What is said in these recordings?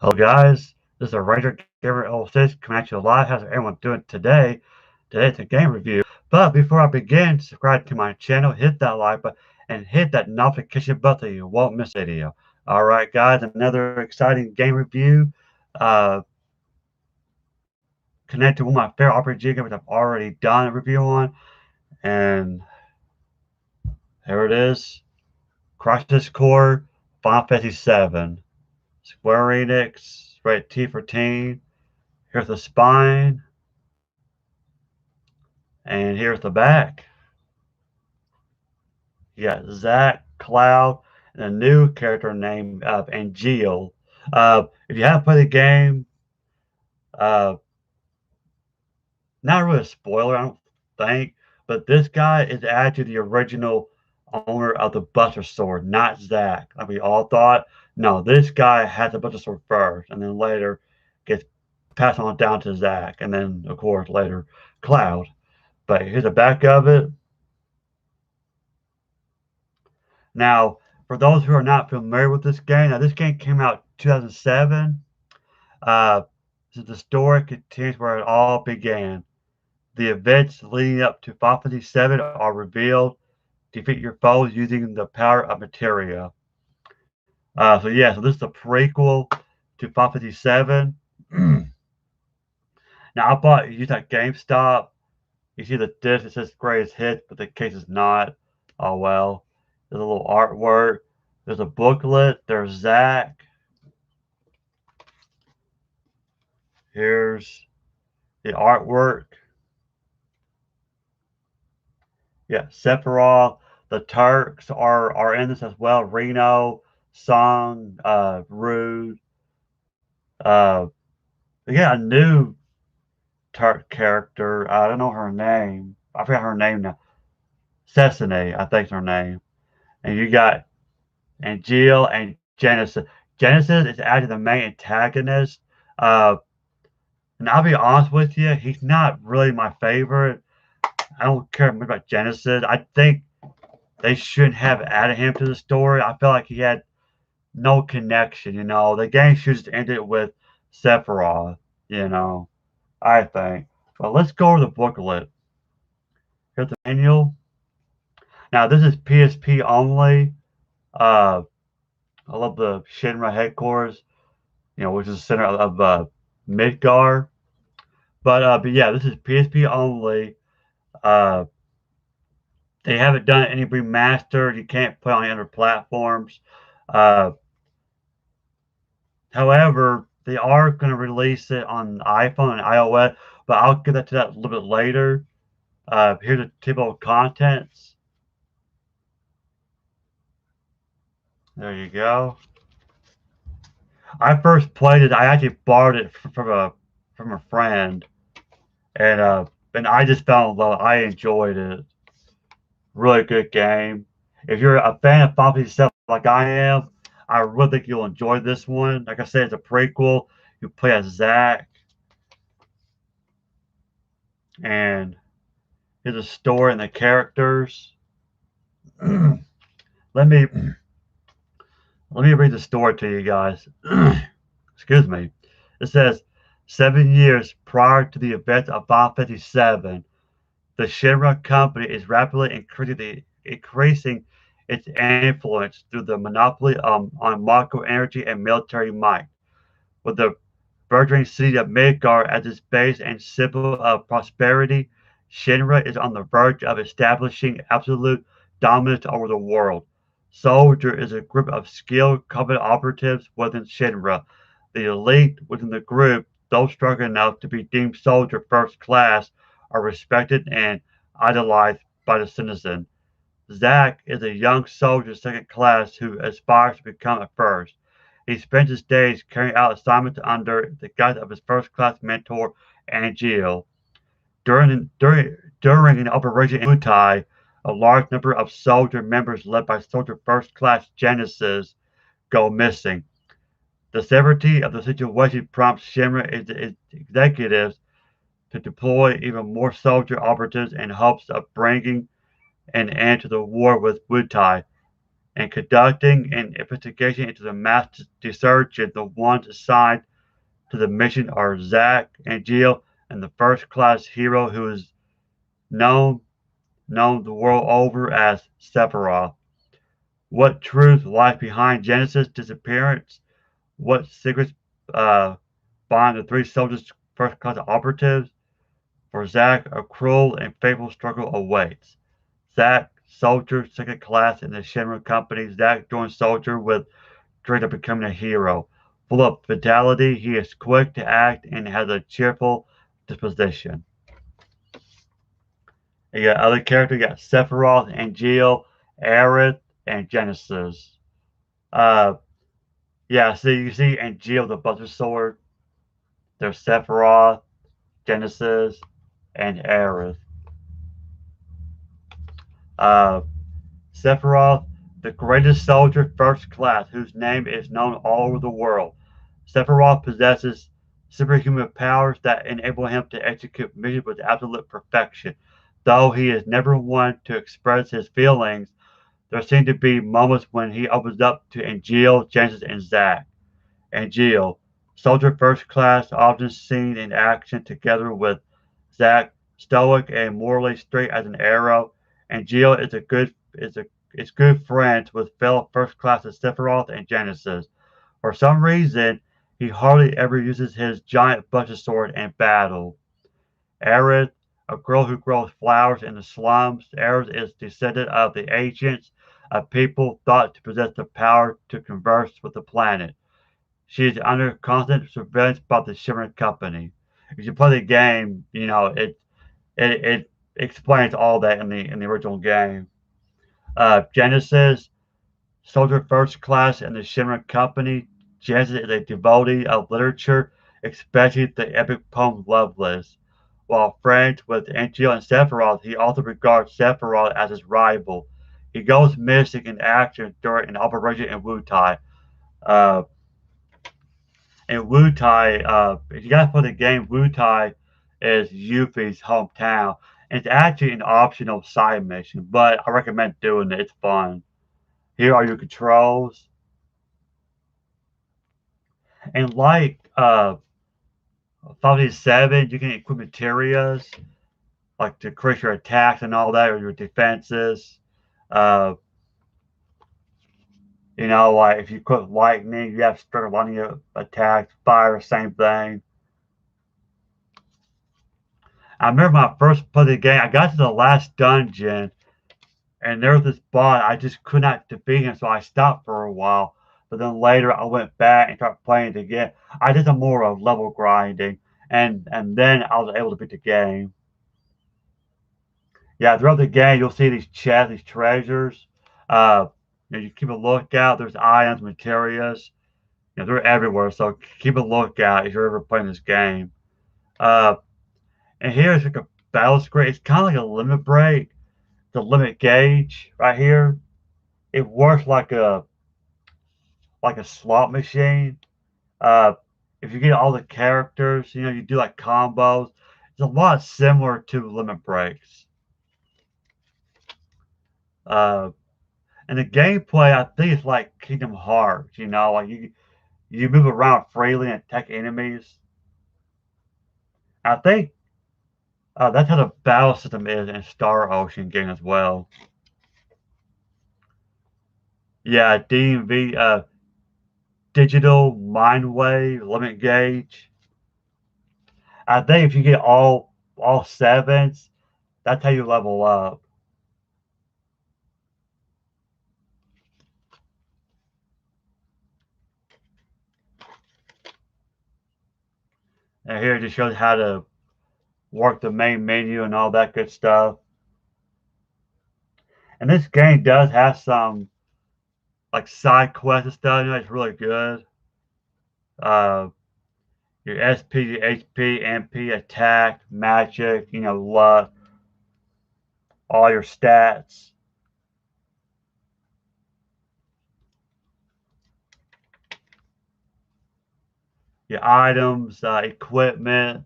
Hello guys, this is a Ranger Gamer 06 coming at you live. How's everyone doing today? Today's a game review. But before I begin, subscribe to my channel, hit that like button, and hit that notification button so you won't miss a video. Alright guys, another exciting game review. Uh, connected with my favorite RPG games I've already done a review on. And here it is. Crisis Core Final Fantasy 7. Square Enix, rated T for teen. Here's the spine. And here's the back. You got Zack, Cloud, and a new character named Angeal. If you haven't played the game, uh, not really a spoiler, I don't think, but this guy is actually the original owner of the Buster Sword, not Zack, like we all thought. No, this guy had the Buster Sword first, and then later gets passed on down to Zack, and then, of course, later Cloud. But here's the back of it. Now, for those who are not familiar with this game, now this game came out 2007. Uh, so the story continues where it all began. The events leading up to Final Fantasy 7 are revealed. Defeat your foes using the power of materia. So this is a prequel to Final Fantasy 7. Now I bought it used at GameStop. You see the disc, it says greatest hits, but the case is not. Oh well. There's a little artwork. There's a booklet. There's Zack. Here's the artwork. Yeah, Sephiroth. The Turks are in this as well. Reno, Song, Rude. Uh, we got a new Turk character. I don't know her name. I forgot her name now. Cecily, I think is her name. And you got Angeal and Genesis. Genesis is actually the main antagonist. Uh, and I'll be honest with you, he's not really my favorite. I don't care much about Genesis. I think they shouldn't have added him to the story. I feel like he had no connection. The game should just ended with Sephiroth. You know, I think. But let's go over the booklet. Here's the manual. Now this is PSP only. Uh, I love the Shinra headquarters. Which is the center of Midgar. But yeah, this is PSP only. Uh, they haven't done any remastered. You can't play on any other platforms. Uh, However, they are going to release it on iPhone and iOS, but I'll get to that a little bit later. Here's the typical contents. There you go. I first played it. I actually borrowed it from a friend, and I just fell in love. I enjoyed it. Really good game. If you're a fan of Final Fantasy 7 like I am, I really think you'll enjoy this one. Like I said, it's a prequel. You play as Zack, and here's the story and the characters. let me let me read the story to you guys. Excuse me. It says 7 years prior to the events of Final Fantasy 7, the Shinra company is rapidly increasing its influence through the monopoly on Mako energy and military might. With the burgeoning city of Midgar as its base and symbol of prosperity, Shinra is on the verge of establishing absolute dominance over the world. Soldier is a group of skilled combat operatives within Shinra. The elite within the group, those strong enough to be deemed soldier first class, are respected and idolized by the citizen. Zack is a young soldier second class who aspires to become a first. He spends his days carrying out assignments under the guidance of his first class mentor, Angeal. During an operation in Butai, a large number of soldier members led by soldier first class Genesis go missing. The severity of the situation prompts Shinra executives to deploy even more soldier operatives in hopes of bringing an end to the war with Butai. and conducting an investigation into the mass desertion. The ones assigned to the mission are Zack and Jill, and the first-class hero who is known known the world over as Sephiroth. What truth lies behind Genesis' disappearance? What secrets uh, bind the three soldiers' first-class operatives? For Zack, a cruel and fateful struggle awaits. Zack, soldier, second class in the Shinra Company. Zack joins soldier with dream of becoming a hero. Full of vitality, he is quick to act and has a cheerful disposition. You got other characters, you got Sephiroth, Angeal, Aerith, and Genesis. Uh, yeah, so you see Angeal the Buster Sword. There's Sephiroth, Genesis, and Aerith. Uh, Sephiroth, the greatest soldier first class, whose name is known all over the world. Sephiroth possesses superhuman powers that enable him to execute missions with absolute perfection. Though he is never one to express his feelings, there seem to be moments when he opens up to Angeal, Genesis, and Zack. Angeal, soldier first class, often seen in action together with Zack, stoic and morally straight as an arrow. Angeal is good friends with fellow first class Sephiroth and Genesis. For some reason, he hardly ever uses his giant buster sword in battle. Aerith, a girl who grows flowers in the slums. Aerith is descendant of the ancients, a people thought to possess the power to converse with the planet. She is under constant surveillance by the Shinra Company. If you play the game, it explains all that in the original game. Genesis, soldier first class in the Shinra Company. Genesis is a devotee of literature, especially the epic poem Loveless. While friends with Angeal and Sephiroth, he also regards Sephiroth as his rival. He goes missing in action during an operation in Wutai. Uh, if you guys play the game, Wutai is Yuffie's hometown. And it's actually an optional side mission, but I recommend doing it. It's fun. Here are your controls. And like Final 7, you can equip materials like to increase your attacks and all that, or your defenses. Uh, like if you equip lightning, you have to start running your attacks. Fire, same thing. I remember when I first played the game, I got to the last dungeon, and there was this boss. I just could not defeat him, so I stopped for a while. But then later, I went back and started playing it again. I did some more of level grinding, and then I was able to beat the game. Yeah, throughout the game, you'll see these chests, these treasures. Uh, you keep a lookout. There's items, materials. They're everywhere. So keep a lookout if you're ever playing this game. Uh, and here's like a battle screen. It's kind of like a limit break. The limit gauge right here. It works like a slot machine. Uh, if you get all the characters, you do like combos. It's a lot similar to limit breaks. Uh, and the gameplay, I think, is like Kingdom Hearts. Like you move around freely and attack enemies. I think that's how the battle system is in Star Ocean game as well. Yeah, DMV, digital mind wave limit gauge. I think if you get all sevens, that's how you level up. And here it just shows how to work the main menu and all that good stuff. And this game does have some like side quests and stuff. It's really good. Uh, your SP, HP, MP, attack, magic, luck, all your stats. Your items, equipment,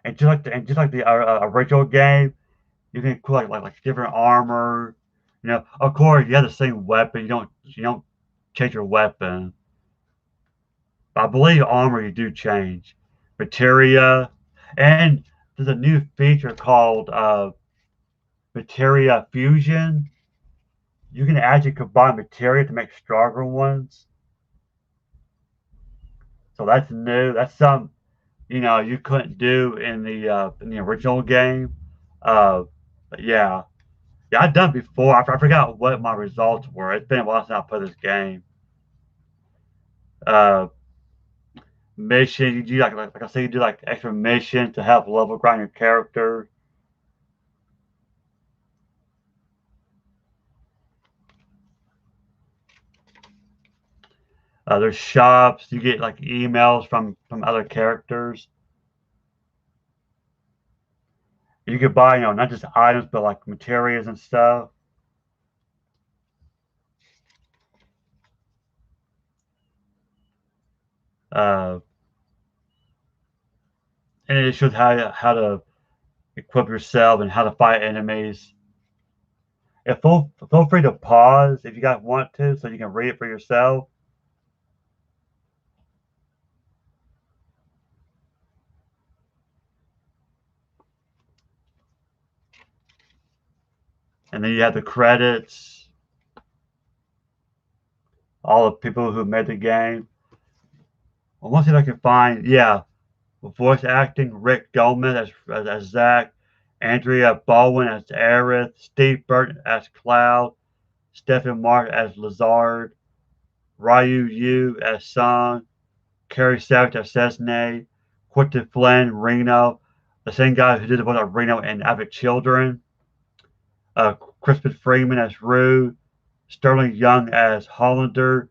and just like the original game, You can equip like different armor. You know, of course, you have the same weapon. You don't change your weapon. But I believe armor you do change. Materia, and there's a new feature called Materia Fusion. You can actually combine materia to make stronger ones. So that's new. That's some you couldn't do in the original game. Uh, but yeah, I've done it before. I forgot what my results were. It's been a while since I played this game. Uh, mission you do like I say you do like extra mission to help level grind your character. There's shops. You get like emails from other characters. You could buy not just items but like materials and stuff. Uh, and it shows how to equip yourself and how to fight enemies. And feel free to pause if you guys want to, so you can read it for yourself. And then you have the credits, all the people who made the game. Well, one thing I can find, yeah, voice acting: Rick Dolman as Zach, Andrea Baldwin as Aerith, Steve Burton as Cloud, Stephen Mark as Lazard, Ryu Yu as Song, Carrie Savage as Cesne, Quentin Flynn, Reno, the same guy who did the voice of Reno and Abbott Children, Crispin Freeman as Rue, Sterling Young as Hollander,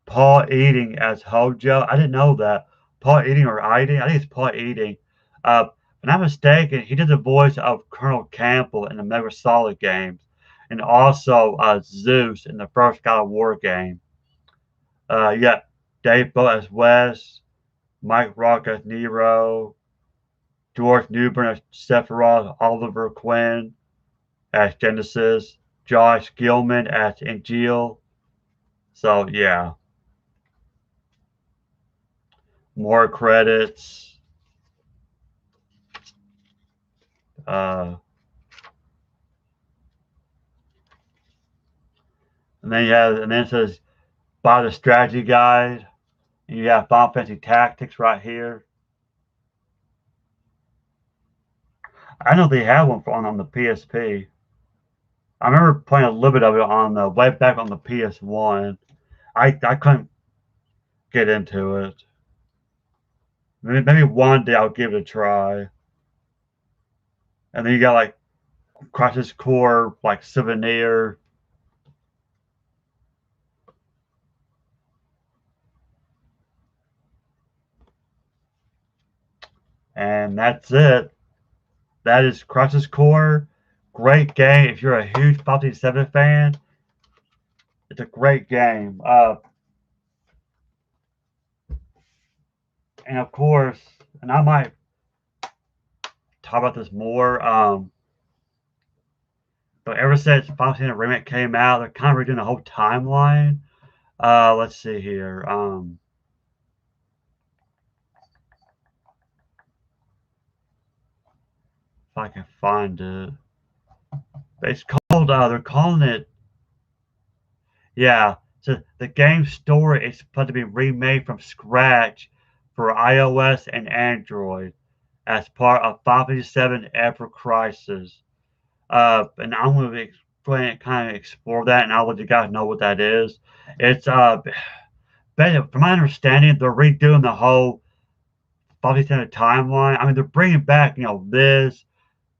Paul Eating as Hojo. I didn't know that. Paul Eating or Eating? I think it's Paul Eating. If I'm not mistaken, he did the voice of Colonel Campbell in the Metal Solid games, and also Zeus in the first God of War game. Yeah, Dave Bow as Wes, Mike Rock as Nero, George Newbern as Sephiroth, Oliver Quinn as Genesis, Josh Gilman as Angeal. So yeah, more credits. Uh, and then it says buy the strategy guide. And you have Final Fantasy Tactics right here. I know they have one on the PSP. I remember playing a little bit of it on the way back on the PS1. I couldn't get into it. Maybe one day I'll give it a try. And then you got like Crisis Core, like Souvenir. And that's it. That is Crisis Core. Great game. If you're a huge Final Fantasy 7 fan, it's a great game. And of course, and I might talk about this more. But ever since Final Fantasy Remake came out, they're kind of redoing the whole timeline. Let's see here. If I can find it, it's called. They're calling it. Yeah. So the game story is supposed to be remade from scratch for iOS and Android as part of Final Fantasy 7 Ever Crisis. And I'm going to explain, kind of explore that, and I'll let you guys know what that is. It's from my understanding, they're redoing the whole Final Fantasy timeline. I mean, they're bringing back, Liz,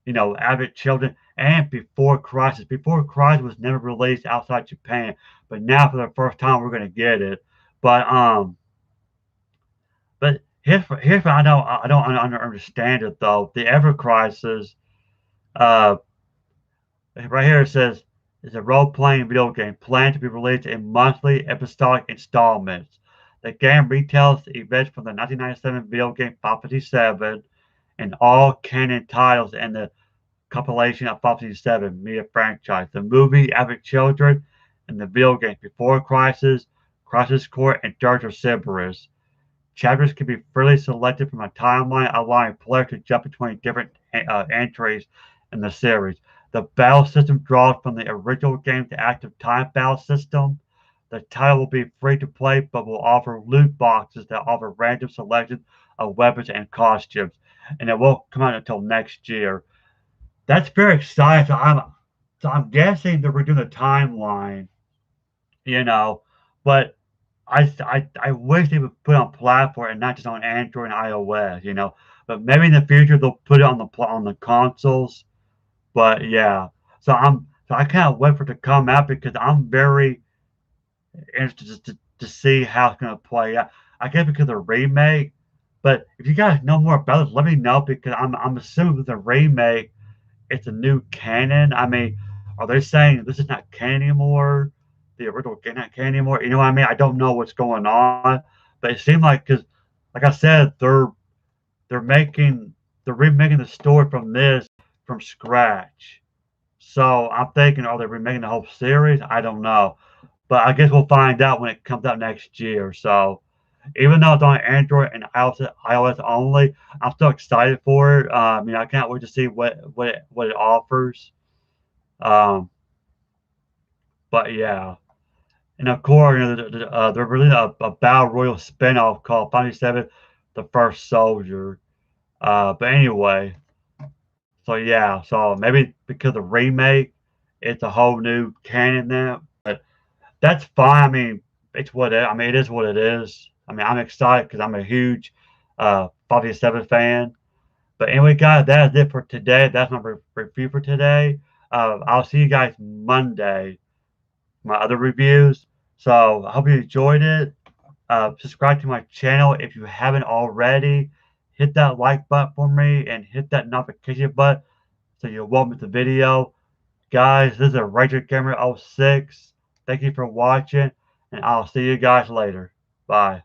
Abbott Children, and Before Crisis. Before Crisis was never released outside Japan, but now for the first time we're going to get it. But here's what I don't understand it though. The Ever Crisis, uh, right here it says it's a role-playing video game planned to be released in monthly episodic installments. The game retells the events from the 1997 video game Final Fantasy VII and all canon titles and the compilation of Final Fantasy VII media franchise, the movie Advent Children, and the video game Before Crisis, Crisis Core, and Dirge of Cerberus. Chapters can be freely selected from a timeline, allowing players to jump between different entries in the series. The battle system draws from the original game's active time battle system. The title will be free to play, but will offer loot boxes that offer random selections of weapons and costumes, and it won't come out until next year. That's very exciting. So I'm guessing that we're doing a timeline, you know, but I wish they would put it on platform and not just on Android and iOS, you know. But maybe in the future they'll put it on the consoles. But yeah, so I can't wait for it to come out because I'm very interested to see how it's gonna play out. I guess because of the remake. But if you guys know more about it, let me know because I'm assuming with the remake it's a new canon. I mean, are they saying this is not canon anymore? The original game not canon anymore? You know what I mean? I don't know what's going on, but it seemed like because, like I said, they're making they're remaking the story from this from scratch. So I'm thinking, are they remaking the whole series? I don't know, but I guess we'll find out when it comes out next year. So even though it's on Android and iOS only, I'm still excited for it. I can't wait to see what it offers. Um, but yeah, and of course, they're releasing a Battle Royale spinoff called Final Seven: The First Soldier. But anyway, so yeah, so maybe because the remake, it's a whole new canon now. But that's fine. I mean, I mean, it is what it is. I mean, I'm excited because I'm a huge Final 7 fan. But anyway, guys, that is it for today. That's my review for today. I'll see you guys Monday, my other reviews. So I hope you enjoyed it. Subscribe to my channel if you haven't already. Hit that like button for me and hit that notification button so you won't miss the video. Guys, this is a Ranger Gamer 06. Thank you for watching, and I'll see you guys later. Bye.